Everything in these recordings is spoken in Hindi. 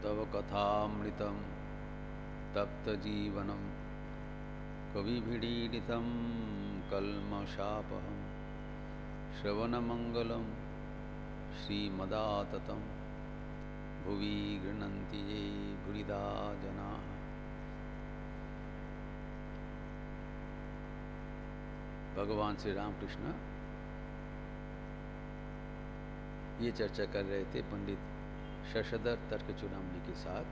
तव कथामृतं तप्तजीवनं कविभिडीडितं कल्मषापहं श्रवणमंगलं श्रीमदाततं भुवि गृह्णन्ति ये भूरिदा जनाः। भगवान श्री रामकृष्ण ये चर्चा कर रहे थे पंडित शशधर तर्कचूड़ामणि के साथ।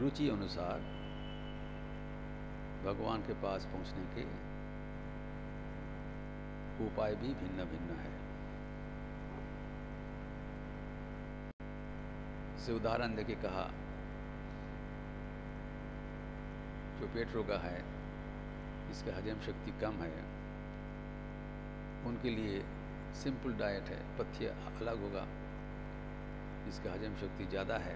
रुचि अनुसार भगवान के पास पहुंचने के उपाय भी भिन्न भिन्न है। से उदाहरण देके कहा, जो पेट रोगा है, इसका हजम शक्ति कम है, उनके लिए सिंपल डाइट है, पथ्य अलग होगा। इसका हजम शक्ति ज़्यादा है,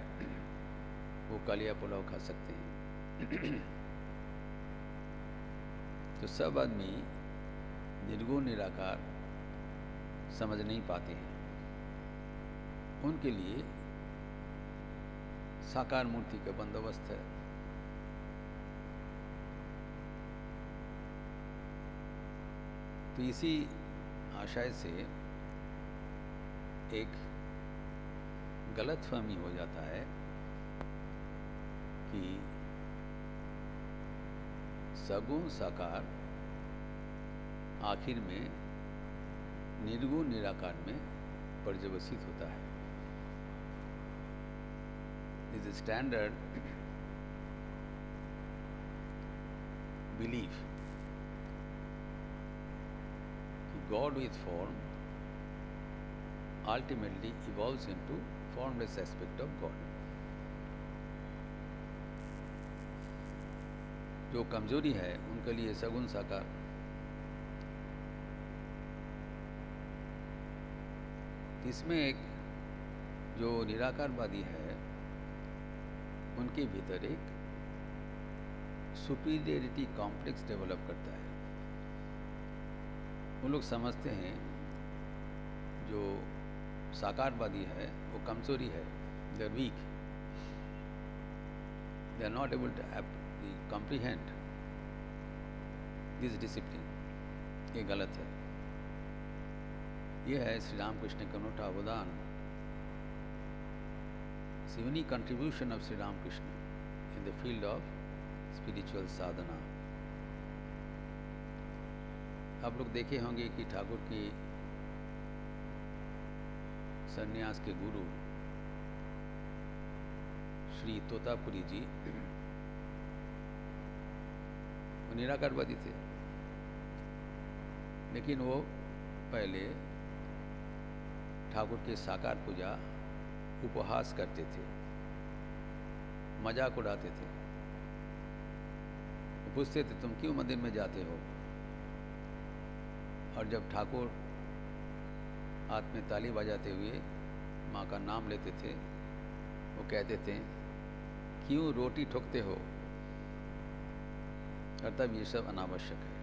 वो कालिया पुलाव खा सकते हैं। तो सब आदमी निर्गुण निराकार समझ नहीं पाते हैं। उनके लिए साकार मूर्ति का बंदोबस्त है। तो इसी आशय से एक गलतफहमी हो जाता है कि सगुण साकार आखिर में निर्गुण निराकार में पर्यवसित होता है। This standard belief God with form ultimately evolves into formless aspect of God. जो कमजोरी है उनके लिए सगुण साकार, इसमें एक जो निराकारवादी है उनके भीतर एक सुपीरियरिटी कॉम्प्लेक्स डेवलप करता है। वो लोग समझते हैं जो साकारवादी है वो कमजोरी है, they are weak, they are not able to comprehend this discipline. ये गलत है। ये है श्री रामकृष्ण का अनूठा अवदान, unique contribution of Shri Ramakrishna in the field of spiritual sadhana. आप लोग देखे होंगे कि ठाकुर की सन्यास के गुरु श्री तोतापुरी जी वो निराकारवादी थे, लेकिन वो पहले ठाकुर के साकार पूजा उपहास करते थे, मजाक उड़ाते थे। वो पूछते थे तुम क्यों मंदिर में जाते हो, और जब ठाकुर हाथ में ताली बजाते हुए माँ का नाम लेते थे, वो कहते थे क्यों रोटी ठोकते हो, अर्थात ये सब अनावश्यक है।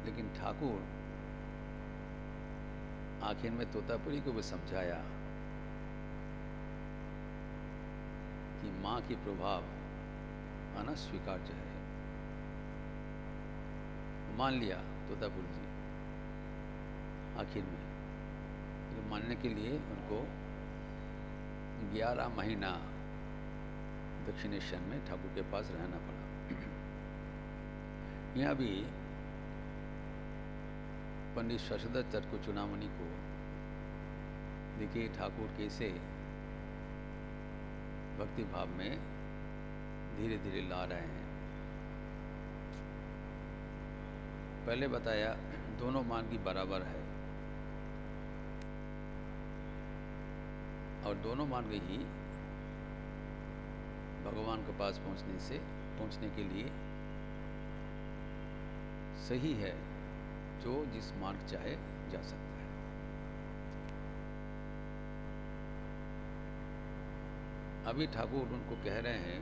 लेकिन ठाकुर आखिर में तोतापुरी को भी समझाया कि माँ की प्रभाव अनस्वीकार्य है। मान लिया तोतापुरी जी आखिर में। तो मानने के लिए उनको 11 महीना दक्षिणेश्वर में ठाकुर के पास रहना पड़ा। यहाँ भी पंडित शशधर तर्कचूड़ामणि को देखिए ठाकुर कैसे भक्ति भाव में धीरे धीरे ला रहे हैं। पहले बताया दोनों मार्ग बराबर है और दोनों मार्ग ही भगवान के पास पहुंचने के लिए सही है। जो जिस मार्ग चाहे जा सकता है। अभी ठाकुर उनको कह रहे हैं,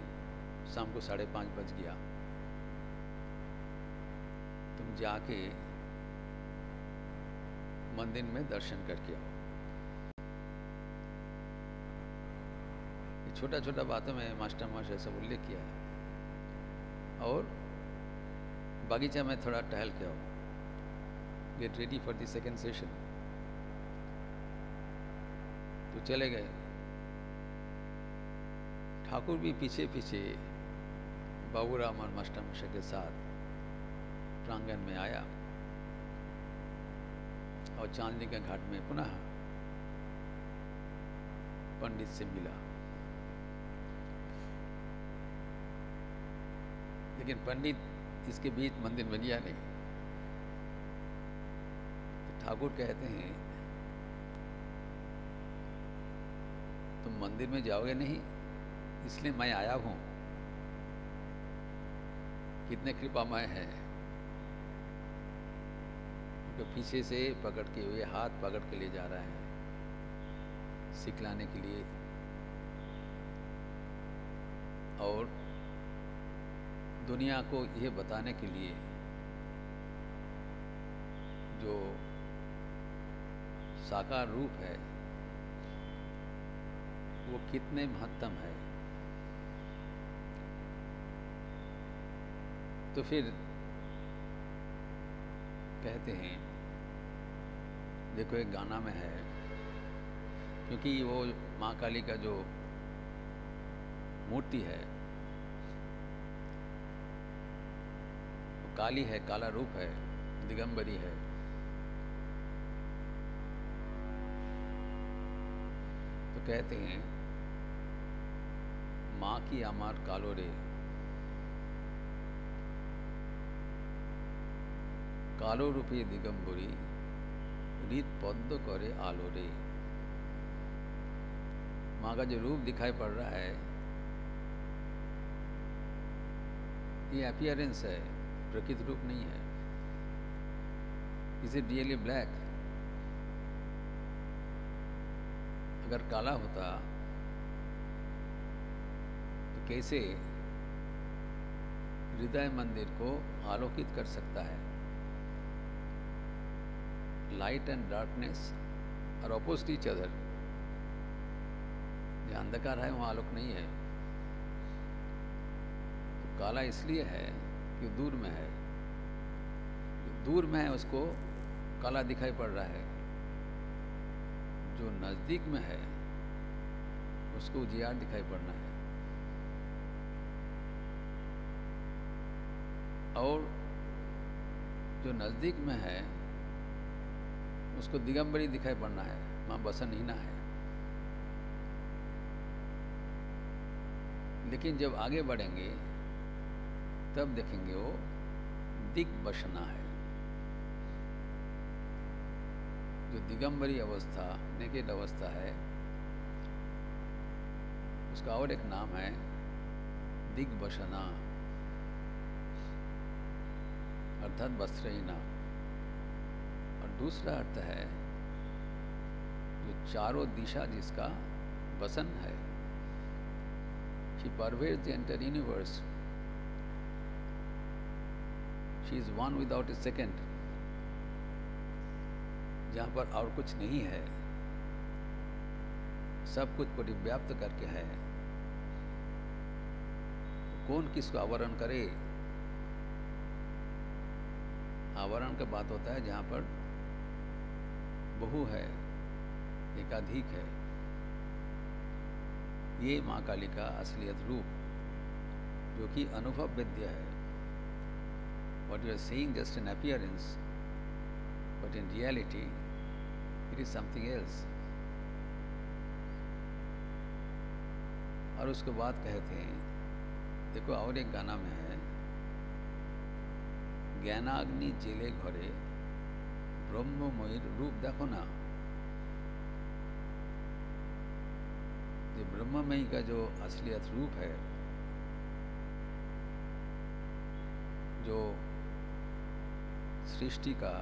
शाम को 5:30 बज गया, तुम जाके मंदिर में दर्शन करके आओ। ये छोटा छोटा बातों में मास्टर मास्टर ऐसा उल्लेख किया है। और बागीचा में थोड़ा टहल के आओ, get ready for the second session. तो चले गए। ठाकुर भी पीछे पीछे बाबूराम और मास्टर मास्टर के साथ प्रांगण में आया और चांदनी के घाट में पुनः पंडित से मिला। लेकिन पंडित इसके बीच मंदिर में गया नहीं। तो ठाकुर कहते हैं तुम मंदिर में जाओगे नहीं, इसलिए मैं आया हूं। कितने कृपामय है। उनके पीछे से पकड़ के हुए हाथ पकड़ के ले जा रहा है, सिखलाने के लिए। और दुनिया को यह बताने के लिए जो साकार रूप है वो कितने महत्तम है। तो फिर कहते हैं, देखो एक गाना में है, क्योंकि वो माँ काली का जो मूर्ति है वो काली है, काला रूप है, दिगंबरी है। तो कहते हैं, माँ की आमार कालो रे, कालो रूपी दिगंबरी, रीत पद्म करे आलो रे। माँ का जो रूप दिखाई पड़ रहा है ये अपीयरेंस है, प्रकृत रूप नहीं है। Is it really black? अगर काला होता तो कैसे हृदय मंदिर को आलोकित कर सकता है? Light and darkness are opposite each other. जहाँ अंधकार है वहाँ आलोक नहीं है। तो काला इसलिए है कि दूर में है, दूर में है उसको काला दिखाई पड़ रहा है, जो नज़दीक में है उसको उजियार दिखाई पड़ना है। और जो नज़दीक में है उसको दिगंबरी दिखाई पड़ना है, माँ बसनहीना है। लेकिन जब आगे बढ़ेंगे तब देखेंगे वो दिग्बशना है। जो दिगंबरी अवस्था, नेकेड अवस्था है, उसका और एक नाम है दिग्बशना, अर्थात वस्त्रहीना। और दूसरा अर्थ है जो चारों दिशा जिसका बसन है। She pervades the entire universe. She is one without a second. जहाँ पर और कुछ नहीं है, सब कुछ परिव्याप्त करके है, तो कौन किसको आवरण करे? आवरण का बात होता है जहाँ पर बहु है, एकाधिक है। ये माँ काली का असलियत रूप, जो कि अनुभव विद्य है। What you are seeing just an appearance, but in reality it is something else. और उसके बाद कहते हैं, देखो और एक गाना में है, ज्ञानाग्नि जिले घरे ब्रह्ममयी रूप देखो ना। ये ब्रह्ममयी का जो असलियत रूप है, जो सृष्टि का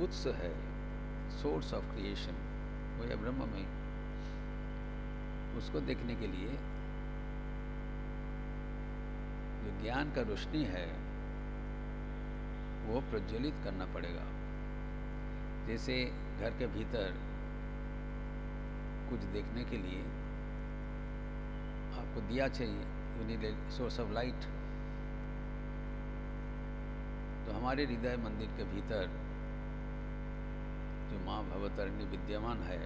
उत्स है, सोर्स ऑफ क्रिएशन, वो है ब्रह्ममयी। उसको देखने के लिए जो ज्ञान का रोशनी है वो प्रज्वलित करना पड़ेगा। जैसे घर के भीतर कुछ देखने के लिए आपको दिया चाहिए, you need a source of light. तो हमारे हृदय मंदिर के भीतर जो माँ भवतारिणी विद्यमान है,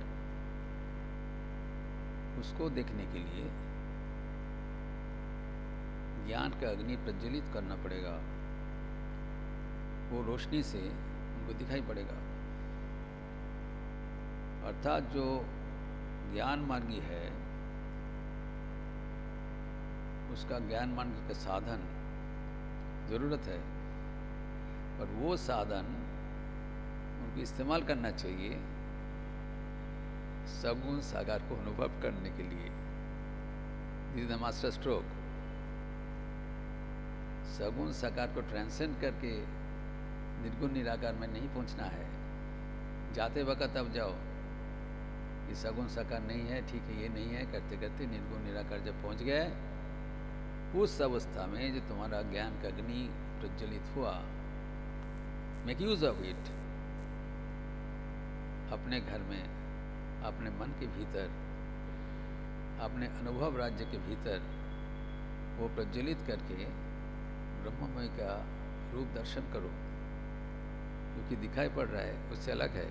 उसको देखने के लिए ज्ञान का अग्नि प्रज्वलित करना पड़ेगा। वो रोशनी से उनको दिखाई पड़ेगा। अर्थात जो ज्ञान मार्गी है, उसका ज्ञान मार्ग का साधन ज़रूरत है, पर वो साधन उनको इस्तेमाल करना चाहिए सगुण साकार को अनुभव करने के लिए। This is the master stroke. सगुण साकार को ट्रांसेंड करके निर्गुण निराकार में नहीं पहुंचना है। जाते वक्त अब जाओ, ये सगुण साकार नहीं है, ठीक है, ये नहीं है, करते करते निर्गुण निराकार जब पहुंच गए, उस अवस्था में जो तुम्हारा ज्ञान का अग्नि प्रज्वलित हुआ, मेक यूज ऑफ इट। अपने घर में, अपने मन के भीतर, अपने अनुभव राज्य के भीतर वो प्रज्वलित करके ब्रह्ममय का रूप दर्शन करो, क्योंकि दिखाई पड़ रहा है, उससे अलग है।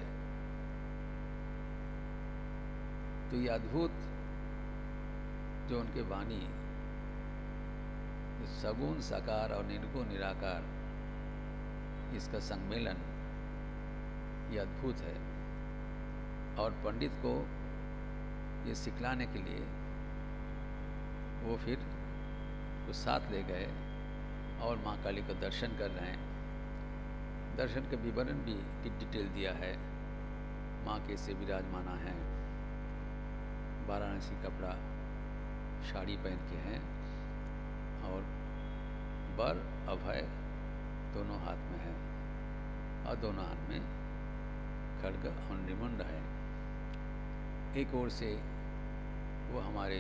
तो ये अद्भुत जो उनके वाणी, सगुण साकार और निर्गुण निराकार, इसका सम्मेलन ये अद्भुत है। और पंडित को ये सिखलाने के लिए वो फिर तो साथ ले गए और माँ काली का दर्शन कर रहे हैं। दर्शन का विवरण भी डिटेल दिया है। माँ कैसे विराजमाना है, वाराणसी कपड़ा साड़ी पहन के हैं और वर अभय दोनों हाथ में है और दोनों हाथ में खड्ग और निमुंड है। एक ओर से वो हमारे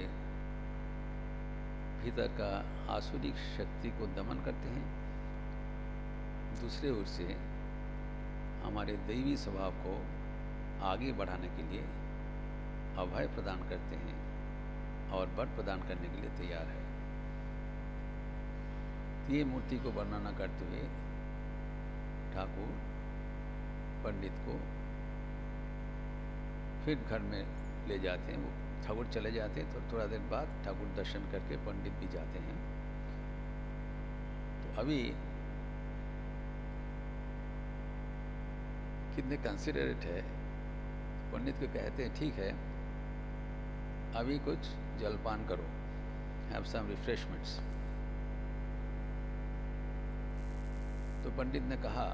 भीतर का आसुरिक शक्ति को दमन करते हैं, दूसरे ओर से हमारे दैवी स्वभाव को आगे बढ़ाने के लिए अभय प्रदान करते हैं और वर प्रदान करने के लिए तैयार है। तो ये मूर्ति को वर्णना करते हुए ठाकुर पंडित को फिर घर में ले जाते हैं। वो ठाकुर चले जाते हैं, तो थोड़ा देर बाद ठाकुर दर्शन करके पंडित भी जाते हैं। तो अभी कितने कंसिडरेट है, पंडित को कहते हैं ठीक है, अभी कुछ जलपान करो, हैव सम रिफ्रेशमेंट्स। तो पंडित ने कहा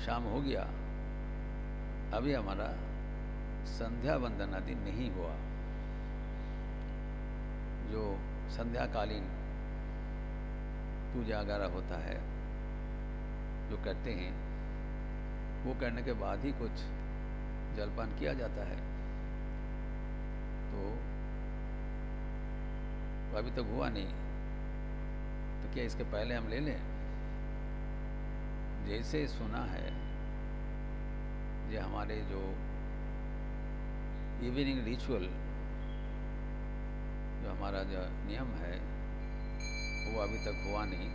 शाम हो गया, अभी हमारा संध्या वंदन आदि नहीं हुआ। जो संध्याकालीन पूजा वगैरह होता है, जो करते हैं, वो करने के बाद ही कुछ जलपान किया जाता है। तो अभी तक हुआ नहीं, तो क्या इसके पहले हम ले लें? जैसे सुना है, ये हमारे जो इवनिंग रिचुअल, जो हमारा जो नियम है, वो अभी तक हुआ नहीं।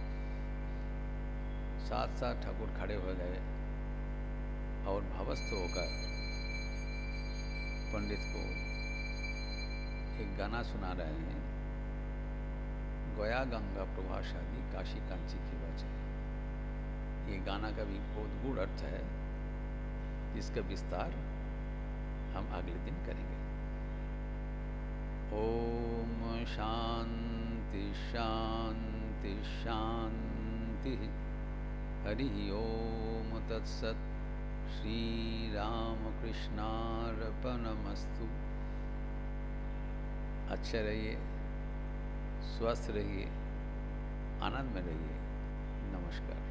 साथ साथ ठाकुर खड़े हो गए और भावस्थ होकर पंडित को एक गाना सुना रहे हैं, गया गंगा प्रभाशादी काशी कांची की वजह। ये गाना का भी बहुत गूढ़ अर्थ है, जिसका विस्तार हम अगले दिन करेंगे। ओम शांति शांति शांति। हरि ओम तत्सत। श्री राम कृष्णार्पणमस्तु। अच्छे रहिए, स्वस्थ रहिए, आनंद में रहिए। नमस्कार।